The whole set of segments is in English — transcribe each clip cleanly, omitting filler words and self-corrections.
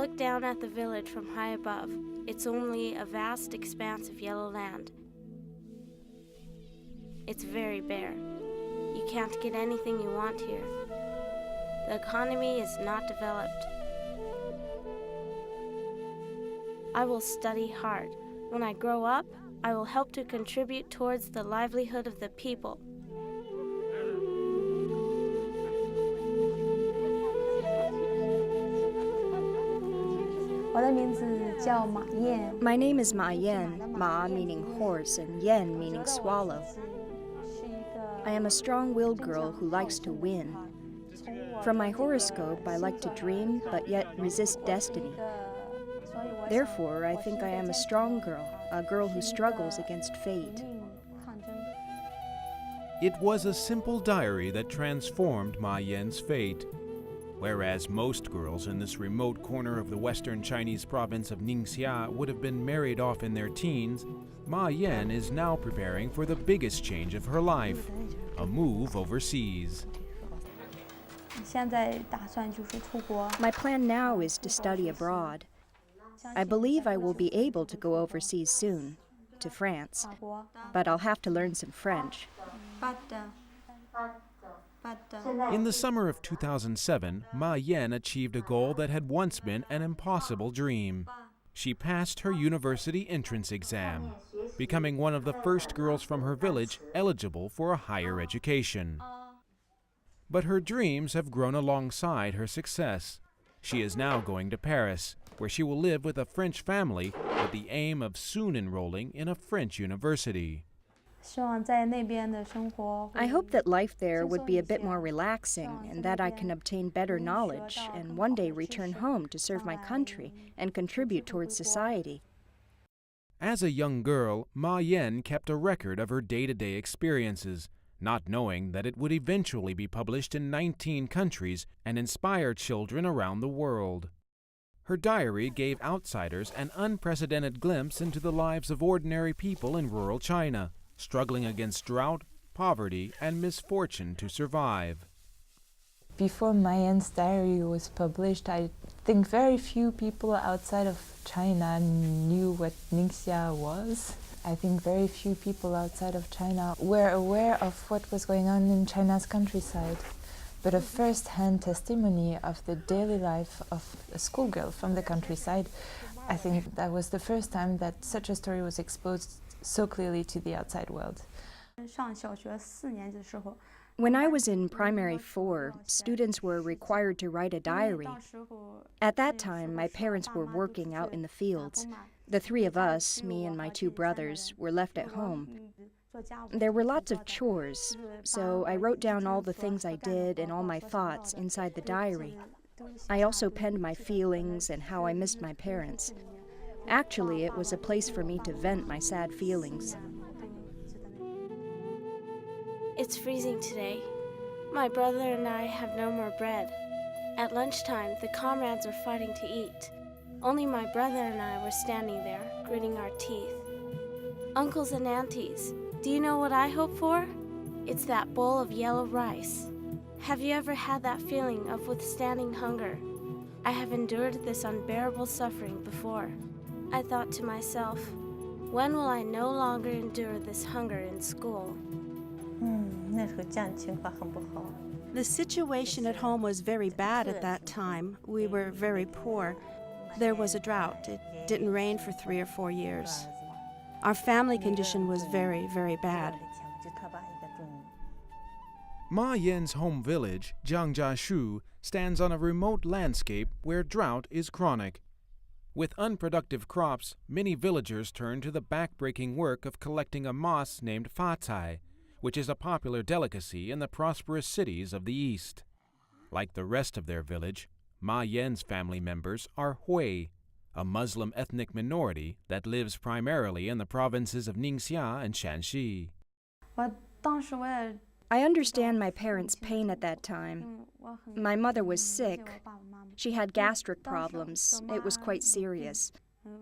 look down at the village from high above. It's only a vast expanse of yellow land. It's very bare. You can't get anything you want here. The economy is not developed. I will study hard. When I grow up, I will help to contribute towards the livelihood of the people. My name is Ma Yan, Ma meaning horse and Yan meaning swallow. I am a strong-willed girl who likes to win. From my horoscope, I like to dream but yet resist destiny. Therefore, I think I am a strong girl, a girl who struggles against fate. It was a simple diary that transformed Ma Yan's fate. Whereas most girls in this remote corner of the western Chinese province of Ningxia would have been married off in their teens, Ma Yan is now preparing for the biggest change of her life, a move overseas. My plan now is to study abroad. I believe I will be able to go overseas soon, to France, but I'll have to learn some French. In the summer of 2007, Ma Yan achieved a goal that had once been an impossible dream. She passed her university entrance exam, becoming one of the first girls from her village eligible for a higher education. But her dreams have grown alongside her success. She is now going to Paris, where she will live with a French family with the aim of soon enrolling in a French university. I hope that life there would be a bit more relaxing and that I can obtain better knowledge and one day return home to serve my country and contribute towards society. As a young girl, Ma Yan kept a record of her day-to-day experiences, not knowing that it would eventually be published in 19 countries and inspire children around the world. Her diary gave outsiders an unprecedented glimpse into the lives of ordinary people in rural China, struggling against drought, poverty, and misfortune to survive. Before Ma Yan's diary was published, I think very few people outside of China knew what Ningxia was. I think very few people outside of China were aware of what was going on in China's countryside. But a first-hand testimony of the daily life of a schoolgirl from the countryside, I think that was the first time that such a story was exposed so clearly to the outside world. When I was in primary 4, students were required to write a diary. At that time, my parents were working out in the fields. The 3 of us, me and my 2 brothers, were left at home. There were lots of chores, so I wrote down all the things I did and all my thoughts inside the diary. I also penned my feelings and how I missed my parents. Actually, it was a place for me to vent my sad feelings. It's freezing today. My brother and I have no more bread. At lunchtime, the comrades are fighting to eat. Only my brother and I were standing there, gritting our teeth. Uncles and aunties, do you know what I hope for? It's that bowl of yellow rice. Have you ever had that feeling of withstanding hunger? I have endured this unbearable suffering before. I thought to myself, when will I no longer endure this hunger in school? The situation at home was very bad at that time. We were very poor. There was a drought. It didn't rain for 3 or 4 years. Our family condition was very, very bad. Ma Yan's home village, Jiangjiashu, stands on a remote landscape where drought is chronic. With unproductive crops, many villagers turn to the back-breaking work of collecting a moss named fa cai, which is a popular delicacy in the prosperous cities of the East. Like the rest of their village, Ma Yan's family members are Hui, a Muslim ethnic minority that lives primarily in the provinces of Ningxia and Shanxi. I understand my parents' pain at that time. My mother was sick. She had gastric problems. It was quite serious.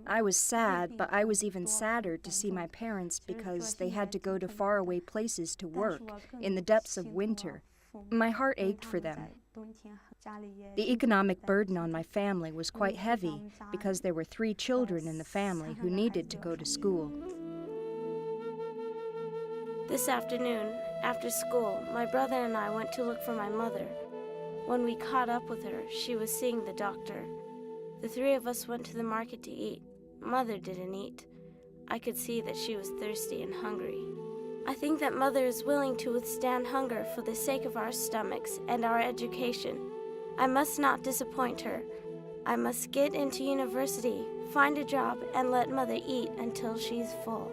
I was sad, but I was even sadder to see my parents because they had to go to faraway places to work in the depths of winter. My heart ached for them. The economic burden on my family was quite heavy because there were 3 children in the family who needed to go to school. This afternoon, after school, my brother and I went to look for my mother. When we caught up with her, she was seeing the doctor. The 3 of us went to the market to eat. Mother didn't eat. I could see that she was thirsty and hungry. I think that Mother is willing to withstand hunger for the sake of our stomachs and our education. I must not disappoint her. I must get into university, find a job, and let Mother eat until she's full.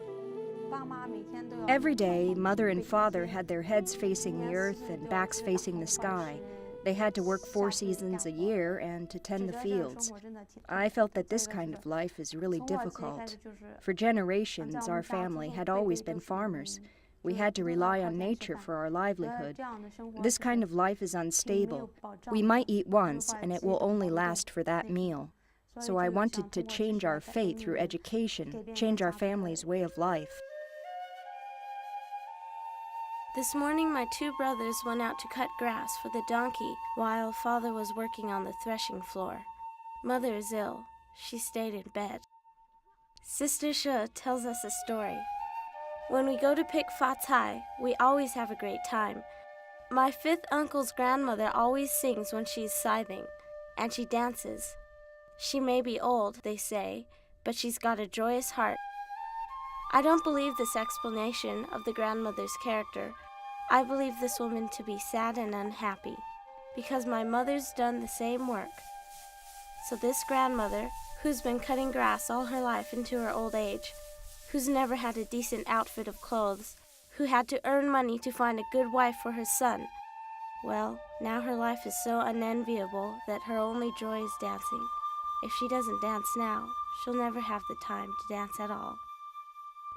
Every day, Mother and Father had their heads facing the earth and backs facing the sky. They had to work 4 seasons a year and to tend the fields. I felt that this kind of life is really difficult. For generations, our family had always been farmers. We had to rely on nature for our livelihood. This kind of life is unstable. We might eat once, and it will only last for that meal. So I wanted to change our fate through education, change our family's way of life. This morning, my 2 brothers went out to cut grass for the donkey while Father was working on the threshing floor. Mother is ill. She stayed in bed. Sister She tells us a story. When we go to pick fa cai, we always have a great time. My 5th uncle's grandmother always sings when she's scything, and she dances. She may be old, they say, but she's got a joyous heart. I don't believe this explanation of the grandmother's character. I believe this woman to be sad and unhappy, because my mother's done the same work. So this grandmother, who's been cutting grass all her life into her old age, who's never had a decent outfit of clothes, who had to earn money to find a good wife for her son, well, now her life is so unenviable that her only joy is dancing. If she doesn't dance now, she'll never have the time to dance at all.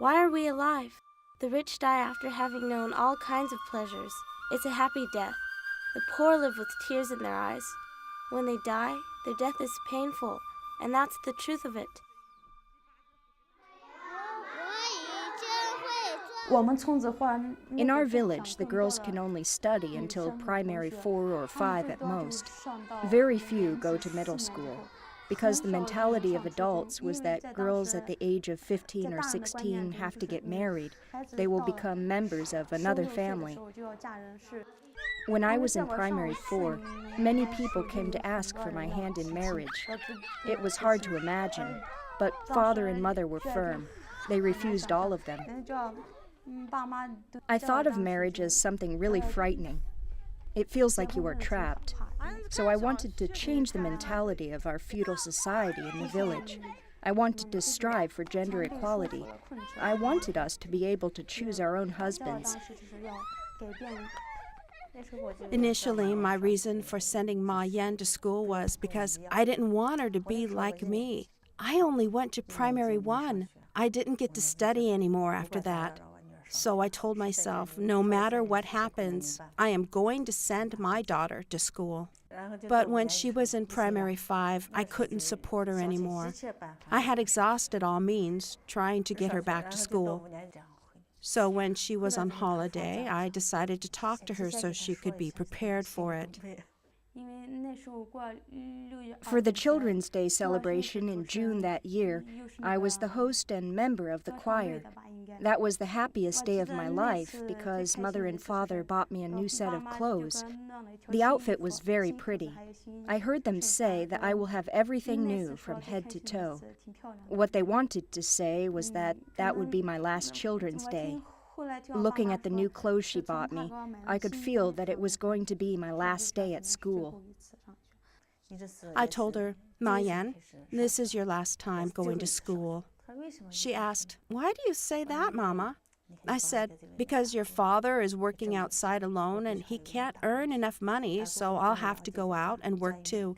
Why are we alive? The rich die after having known all kinds of pleasures. It's a happy death. The poor live with tears in their eyes. When they die, their death is painful, and that's the truth of it. In our village, the girls can only study until primary 4 or 5 at most. Very few go to middle school, because the mentality of adults was that girls at the age of 15 or 16 have to get married. They will become members of another family. When I was in primary 4, many people came to ask for my hand in marriage. It was hard to imagine, but Father and Mother were firm. They refused all of them. I thought of marriage as something really frightening. It feels like you are trapped. So I wanted to change the mentality of our feudal society in the village. I wanted to strive for gender equality. I wanted us to be able to choose our own husbands. Initially, my reason for sending Ma Yan to school was because I didn't want her to be like me. I only went to primary 1. I didn't get to study anymore after that. So I told myself, no matter what happens, I am going to send my daughter to school. But when she was in primary 5, I couldn't support her anymore. I had exhausted all means trying to get her back to school. So when she was on holiday, I decided to talk to her so she could be prepared for it. For the Children's Day celebration in June that year, I was the host and member of the choir. That was the happiest day of my life because Mother and Father bought me a new set of clothes. The outfit was very pretty. I heard them say that I will have everything new from head to toe. What they wanted to say was that that would be my last Children's Day. Looking at the new clothes she bought me, I could feel that it was going to be my last day at school. I told her, Ma Yan, this is your last time going to school. She asked, why do you say that, Mama? I said, because your father is working outside alone and he can't earn enough money, so I'll have to go out and work too.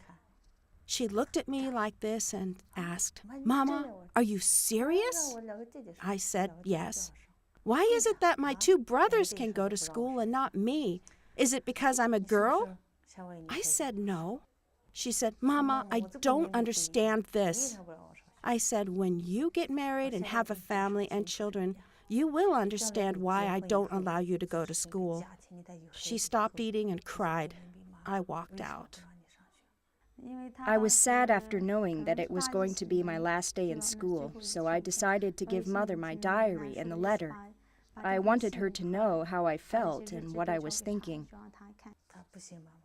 She looked at me like this and asked, Mama, are you serious? I said, yes. Why is it that my 2 brothers can go to school and not me? Is it because I'm a girl? I said no. She said, Mama, I don't understand this. I said, when you get married and have a family and children, you will understand why I don't allow you to go to school. She stopped eating and cried. I walked out. I was sad after knowing that it was going to be my last day in school, so I decided to give Mother my diary and the letter. I wanted her to know how I felt and what I was thinking.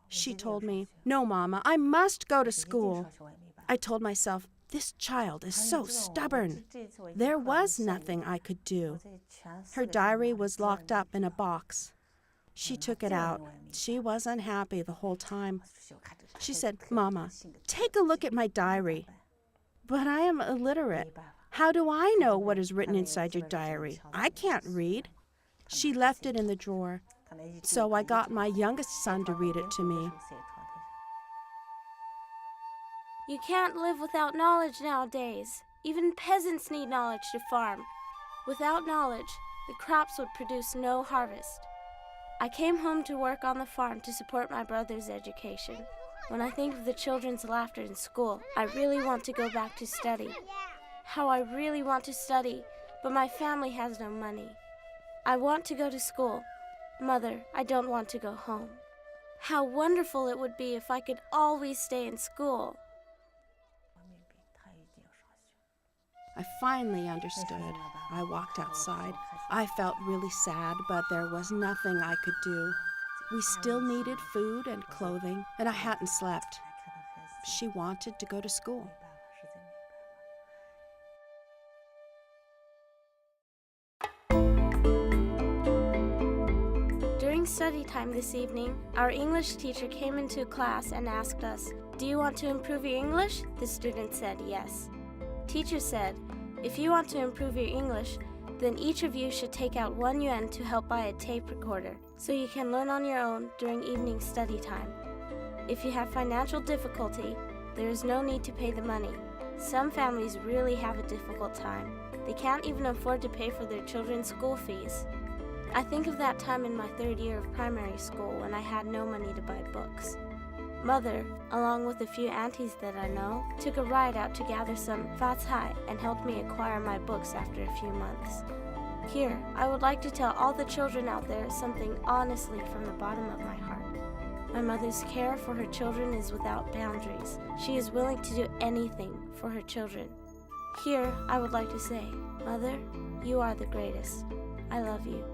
She told me, "No, Mama, I must go to school." I told myself, this child is so stubborn. There was nothing I could do. Her diary was locked up in a box. She took it out. She was unhappy the whole time. She said, "Mama, take a look at my diary." "But I am illiterate. How do I know what is written inside your diary? I can't read." She left it in the drawer. So I got my youngest son to read it to me. You can't live without knowledge nowadays. Even peasants need knowledge to farm. Without knowledge, the crops would produce no harvest. I came home to work on the farm to support my brother's education. When I think of the children's laughter in school, I really want to go back to study. How I really want to study, but my family has no money. I want to go to school. Mother, I don't want to go home. How wonderful it would be if I could always stay in school. I finally understood. I walked outside. I felt really sad, but there was nothing I could do. We still needed food and clothing, and I hadn't slept. She wanted to go to school. During study time this evening, our English teacher came into class and asked us, "Do you want to improve your English?" The students said yes. Teacher said, "If you want to improve your English, then each of you should take out 1 yuan to help buy a tape recorder, so you can learn on your own during evening study time. If you have financial difficulty, there is no need to pay the money. Some families really have a difficult time. They can't even afford to pay for their children's school fees." I think of that time in my 3rd year of primary school when I had no money to buy books. Mother, along with a few aunties that I know, took a ride out to gather some facai and helped me acquire my books after a few months. Here, I would like to tell all the children out there something honestly from the bottom of my heart. My mother's care for her children is without boundaries. She is willing to do anything for her children. Here, I would like to say, Mother, you are the greatest. I love you.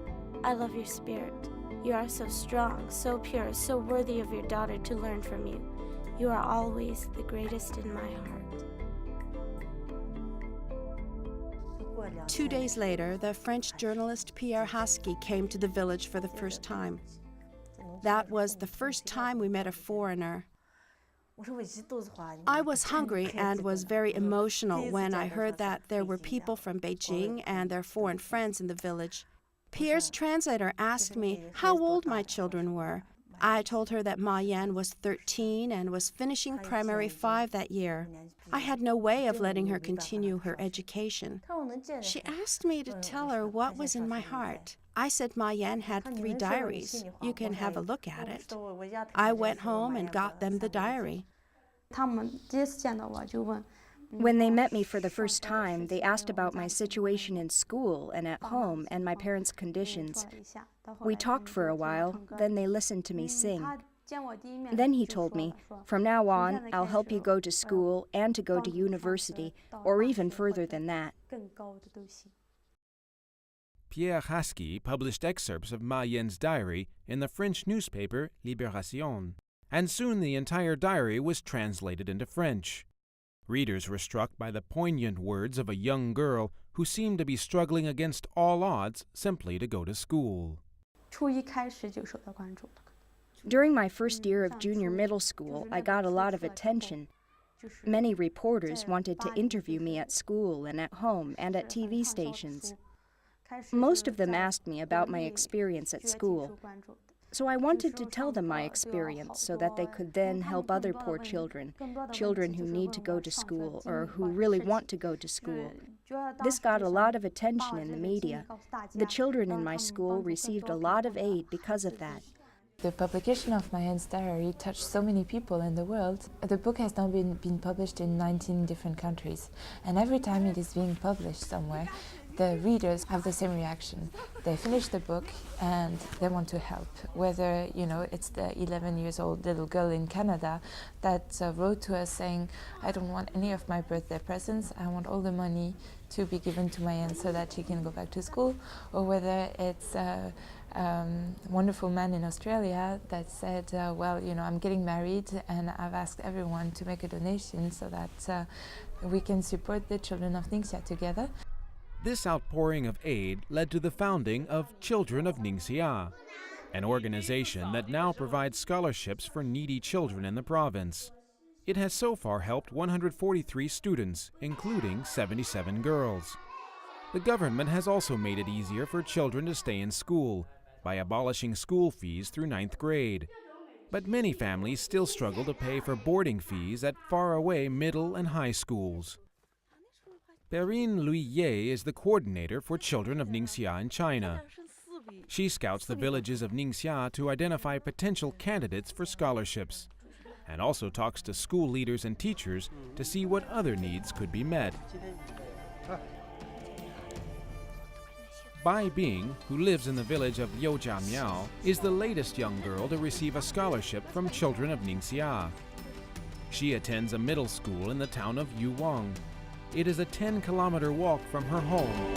I love your spirit. You are so strong, so pure, so worthy of your daughter to learn from you. You are always the greatest in my heart. 2 days later, the French journalist Pierre Hasky came to the village for the first time. That was the first time we met a foreigner. I was hungry and was very emotional when I heard that there were people from Beijing and their foreign friends in the village. Pierre's translator asked me how old my children were. I told her that Ma Yan was 13 and was finishing primary 5 that year. I had no way of letting her continue her education. She asked me to tell her what was in my heart. I said Ma Yan had 3 diaries. You can have a look at it. I went home and got them the diary. When they met me for the first time, they asked about my situation in school and at home and my parents' conditions. We talked for a while, then they listened to me sing. Then he told me, "From now on, I'll help you go to school and to go to university, or even further than that." Pierre Hasky published excerpts of Ma Yan's diary in the French newspaper Libération, and soon the entire diary was translated into French. Readers were struck by the poignant words of a young girl who seemed to be struggling against all odds simply to go to school. During my first year of junior middle school, I got a lot of attention. Many reporters wanted to interview me at school and at home and at TV stations. Most of them asked me about my experience at school. So I wanted to tell them my experience so that they could then help other poor children, children who need to go to school or who really want to go to school. This got a lot of attention in the media. The children in my school received a lot of aid because of that. The publication of Ma Yan's diary touched so many people in the world. The book has now been published in 19 different countries, and every time it is being published somewhere, the readers have the same reaction. They finish the book and they want to help. Whether, it's the 11 years old little girl in Canada that wrote to us saying, I don't want any of my birthday presents, I want all the money to be given to my aunt so that she can go back to school, or whether it's a wonderful man in Australia that said, I'm getting married and I've asked everyone to make a donation so that we can support the children of Ningxia together. This outpouring of aid led to the founding of Children of Ningxia, an organization that now provides scholarships for needy children in the province. It has so far helped 143 students, including 77 girls. The government has also made it easier for children to stay in school by abolishing school fees through 9th grade. But many families still struggle to pay for boarding fees at faraway middle and high schools. Perrine Luye is the coordinator for Children of Ningxia in China. She scouts the villages of Ningxia to identify potential candidates for scholarships, and also talks to school leaders and teachers to see what other needs could be met. Bai Bing, who lives in the village of Youjiamiao, is the latest young girl to receive a scholarship from Children of Ningxia. She attends a middle school in the town of Yuwang. It is a 10-kilometer walk from her home.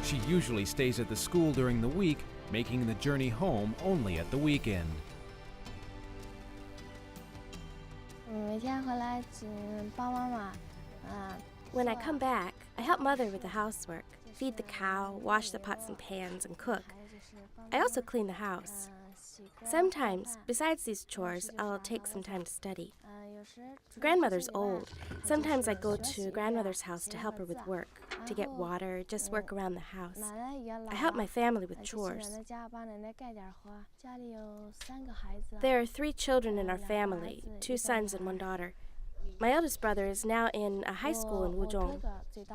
She usually stays at the school during the week, making the journey home only at the weekend. When I come back, I help Mother with the housework, feed the cow, wash the pots and pans, and cook. I also clean the house. Sometimes, besides these chores, I'll take some time to study. Grandmother's old. Sometimes I go to grandmother's house to help her with work, to get water, just work around the house. I help my family with chores. There are 3 children in our family, 2 sons and 1 daughter. My eldest brother is now in a high school in Wuzhong.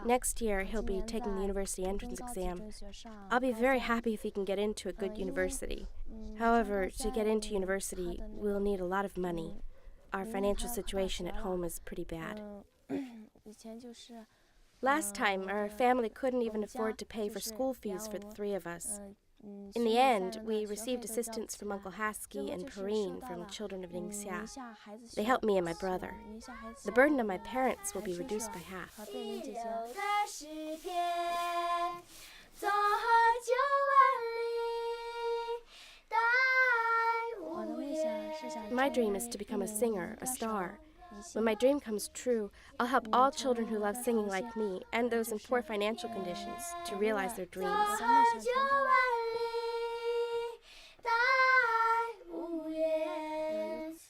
Next year, he'll be taking the university entrance exam. I'll be very happy if he can get into a good university. However, to get into university, we'll need a lot of money. Our financial situation at home is pretty bad. Last time, our family couldn't even afford to pay for school fees for the 3 of us. In the end, we received assistance from Uncle Haskey and Perrine from Children of Ningxia. They helped me and my brother. The burden on my parents will be reduced by half. My dream is to become a singer, a star. When my dream comes true, I'll help all children who love singing like me and those in poor financial conditions to realize their dreams.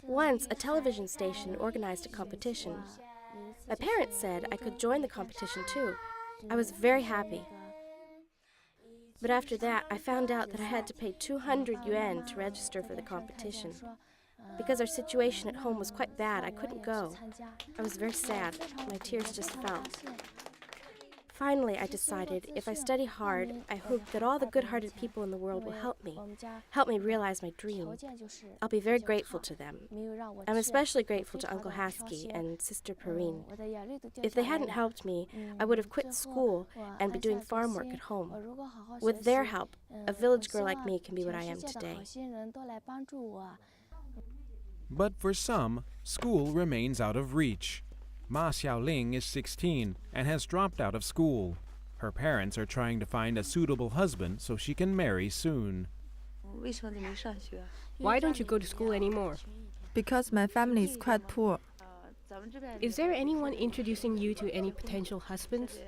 Once, a television station organized a competition. My parents said I could join the competition too. I was very happy. But after that, I found out that I had to pay 200 yuan to register for the competition. Because our situation at home was quite bad, I couldn't go. I was very sad. My tears just fell. Finally, I decided if I study hard, I hope that all the good-hearted people in the world will help me realize my dream. I'll be very grateful to them. I'm especially grateful to Uncle Haskey and Sister Perrine. If they hadn't helped me, I would have quit school and be doing farm work at home. With their help, a village girl like me can be what I am today. But for some, school remains out of reach. Ma Xiaoling is 16 and has dropped out of school. Her parents are trying to find a suitable husband so she can marry soon. Why don't you go to school anymore? Because my family is quite poor. Is there anyone introducing you to any potential husbands?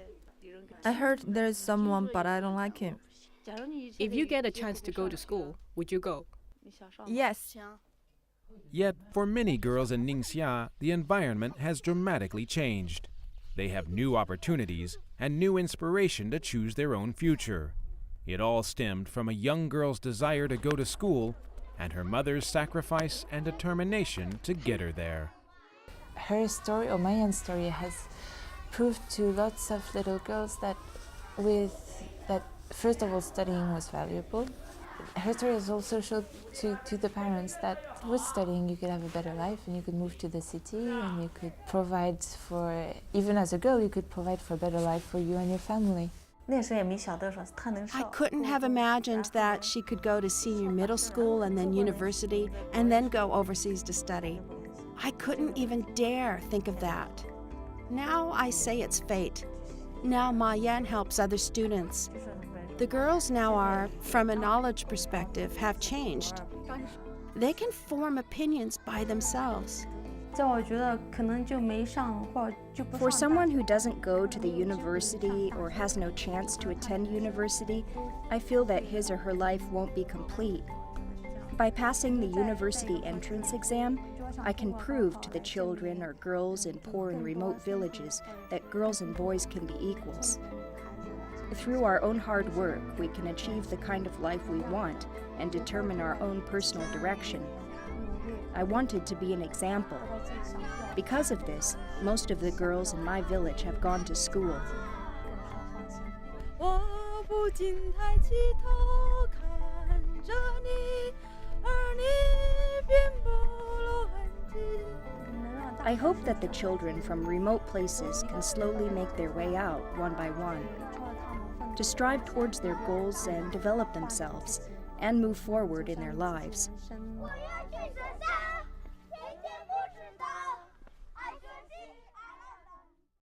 I heard there's someone, but I don't like him. If you get a chance to go to school, would you go? Yes. Yet, for many girls in Ningxia, the environment has dramatically changed. They have new opportunities and new inspiration to choose their own future. It all stemmed from a young girl's desire to go to school and her mother's sacrifice and determination to get her there. Her story, or my aunt's story, has proved to lots of little girls that first of all, studying was valuable, her story has also showed to the parents that with studying you could have a better life and you could move to the city and you could provide for, even as a girl, you could provide for a better life for you and your family. I couldn't have imagined that she could go to senior middle school and then university and then go overseas to study. I couldn't even dare think of that. Now I say it's fate. Now Ma Yan helps other students. The girls now are, from a knowledge perspective, have changed. They can form opinions by themselves. For someone who doesn't go to the university or has no chance to attend university, I feel that his or her life won't be complete. By passing the university entrance exam, I can prove to the children or girls in poor and remote villages that girls and boys can be equals. Through our own hard work, we can achieve the kind of life we want and determine our own personal direction. I wanted to be an example. Because of this, most of the girls in my village have gone to school. I hope that the children from remote places can slowly make their way out one by one, to strive towards their goals and develop themselves, and move forward in their lives. 我要去学校。